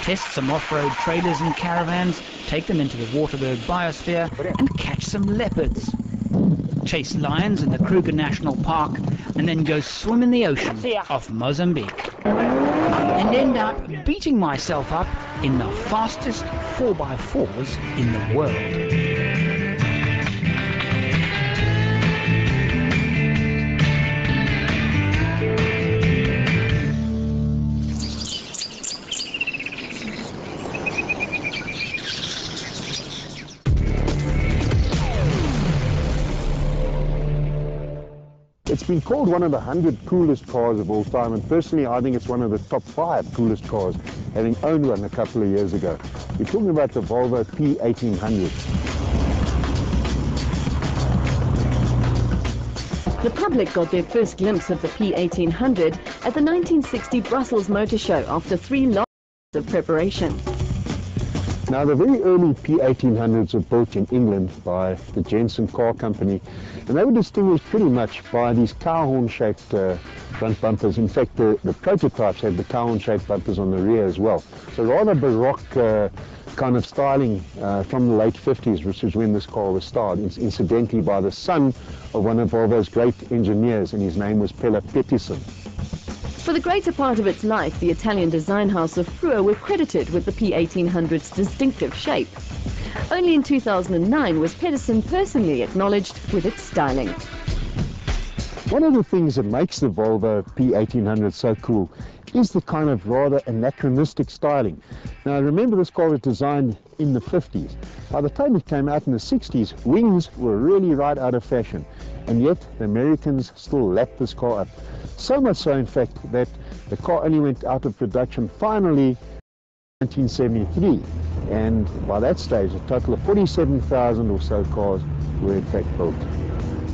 test some off-road trailers and caravans, take them into the Waterberg biosphere and catch some leopards. Chase lions in the Kruger National Park and then go swim in the ocean off Mozambique. And end up beating myself up in the fastest 4x4s in the world. It's been called one of the 100 coolest cars of all time, and personally I think it's one of the top 5 coolest cars, having owned one a couple of years ago. We're talking about the Volvo P1800. The public got their first glimpse of the P1800 at the 1960 Brussels Motor Show after 3 long years of preparation. Now, the very early P1800s were built in England by the Jensen Car Company, and they were distinguished pretty much by these cow-horn-shaped front bumpers. In fact, the prototypes had the cow-horn-shaped bumpers on the rear as well. So rather baroque kind of styling from the late 50s, which is when this car was styled, incidentally by the son of one of Volvo's great engineers, and his name was Pelle Pettersson. For the greater part of its life, the Italian design house of Frua were credited with the P1800's distinctive shape. Only in 2009 was Pettersson personally acknowledged with its styling. One of the things that makes the Volvo P1800 so cool is the kind of rather anachronistic styling. Now remember, this car was designed in the 50s. By the time it came out in the 60s, wings were really right out of fashion, and yet the Americans still lapped this car up. So much so, in fact, that the car only went out of production finally in 1973, and by that stage a total of 47,000 or so cars were in fact built.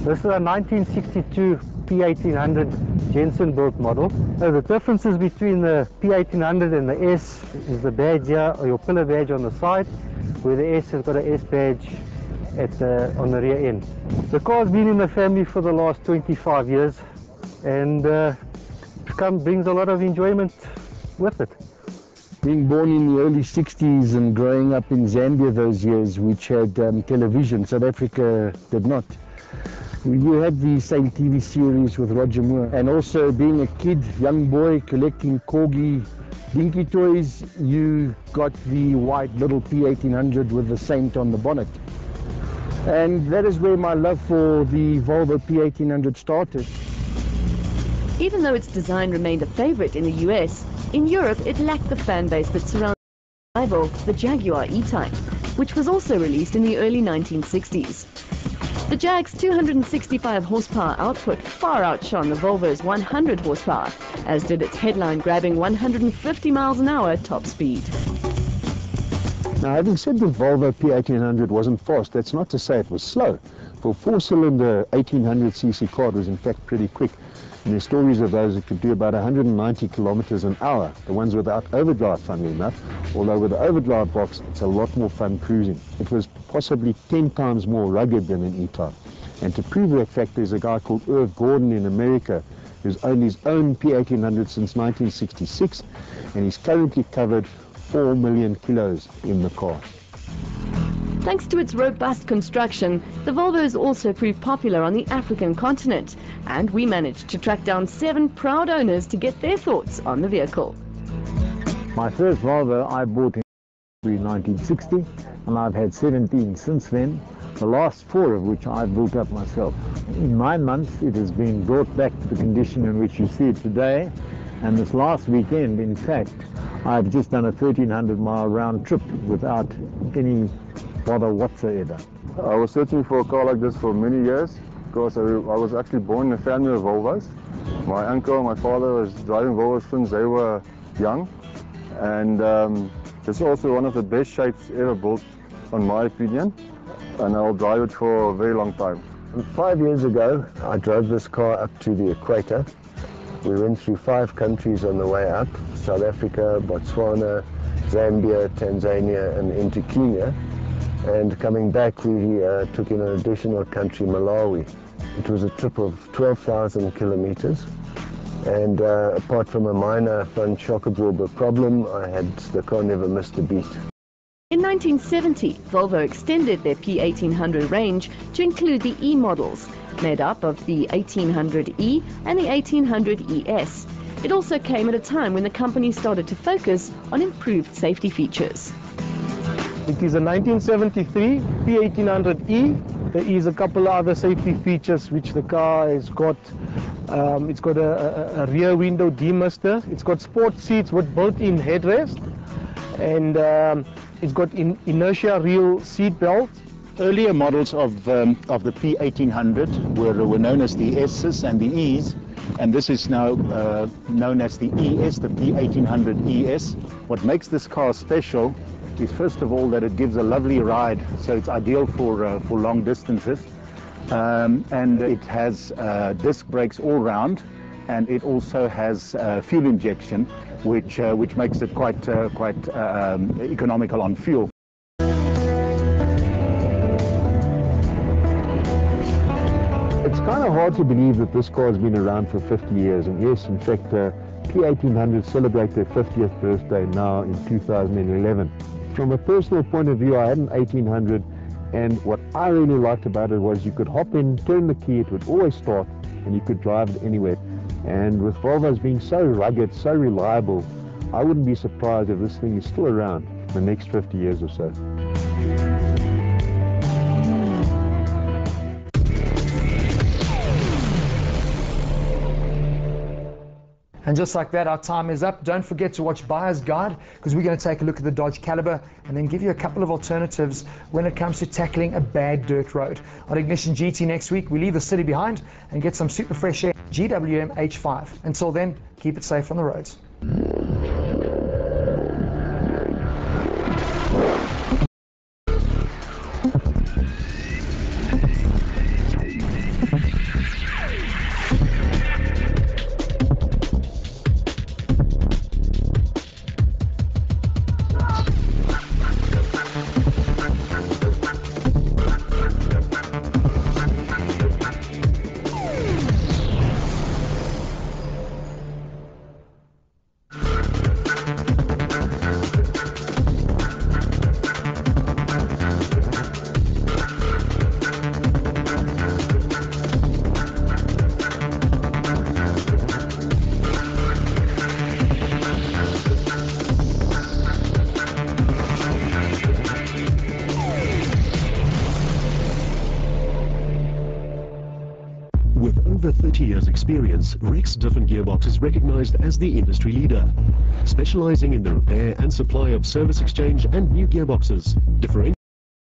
This is a 1962 P1800 Jensen built model. So the differences between the P1800 and the S is the badge here, or your pillar badge on the side, where the S has got an S badge on the rear end. The car's been in the family for the last 25 years, and brings a lot of enjoyment with it. Being born in the early 60s and growing up in Zambia those years, which had television, South Africa did not. You had the same TV series with Roger Moore, and also being a kid, young boy, collecting corgi dinky toys, you got the white little P1800 with the saint on the bonnet. And that is where my love for the Volvo P1800 started. Even though its design remained a favorite in the US, in Europe it lacked the fan base that surrounded its rival, the Jaguar E-Type, which was also released in the early 1960s. The Jag's 265 horsepower output far outshone the Volvo's 100 horsepower, as did its headline-grabbing 150 miles an hour top speed. Now, having said the Volvo P1800 wasn't fast, that's not to say it was slow. For a 4-cylinder 1800cc car, it was in fact pretty quick. And there's stories of those that could do about 190 kilometers an hour, the ones without overdrive, funnily enough. Although with the overdrive box, it's a lot more fun cruising. It was possibly 10 times more rugged than an E-Type. And to prove that fact, there's a guy called Irv Gordon in America who's owned his own P1800 since 1966, and he's currently covered 4 million kilos in the car. Thanks to its robust construction, the Volvo's also proved popular on the African continent, and we managed to track down 7 proud owners to get their thoughts on the vehicle. My first Volvo I bought in 1960, and I've had 17 since then, the last 4 of which I've built up myself. In 9 months it has been brought back to the condition in which you see it today, and this last weekend, in fact, I've just done a 1,300-mile round trip without any bother whatsoever. I was searching for a car like this for many years because I was actually born in a family of Volvos. My uncle and my father was driving Volvos since they were young, and it's also one of the best shapes ever built, in my opinion, and I'll drive it for a very long time. 5 years ago, I drove this car up to the equator. We went through 5 countries on the way up: South Africa, Botswana, Zambia, Tanzania, and into Kenya. And coming back, we took in an additional country, Malawi. It was a trip of 12,000 kilometers. And apart from a minor front shock absorber problem, the car never missed a beat. In 1970, Volvo extended their P1800 range to include the E models, made up of the 1800E and the 1800ES. It also came at a time when the company started to focus on improved safety features. It is a 1973 P1800E. There is a couple of other safety features which the car has got. It's got a rear window demister. It's got sport seats with built-in headrest, and it's got inertia reel seat belt. Earlier models of the P1800 were known as the S's and the E's, and this is now known as the ES, the P1800 ES. What makes this car special is, first of all, that it gives a lovely ride, so it's ideal for long distances, and it has disc brakes all round, and it also has fuel injection, which makes it quite economical on fuel. It's kind of hard to believe that this car has been around for 50 years, and yes, in fact, P1800 celebrate their 50th birthday now in 2011. From a personal point of view, I had an 1800, and what I really liked about it was you could hop in, turn the key, it would always start, and you could drive it anywhere. And with Volvos being so rugged, so reliable, I wouldn't be surprised if this thing is still around for the next 50 years or so. And just like that, our time is up. Don't forget to watch Buyer's Guide, because we're going to take a look at the Dodge Caliber and then give you a couple of alternatives when it comes to tackling a bad dirt road. On Ignition GT next week, we leave the city behind and get some super fresh air GWM H5. Until then, keep it safe on the roads. With over 30 years experience, Rex Different Gearbox is recognized as the industry leader, specializing in the repair and supply of service exchange and new gearboxes.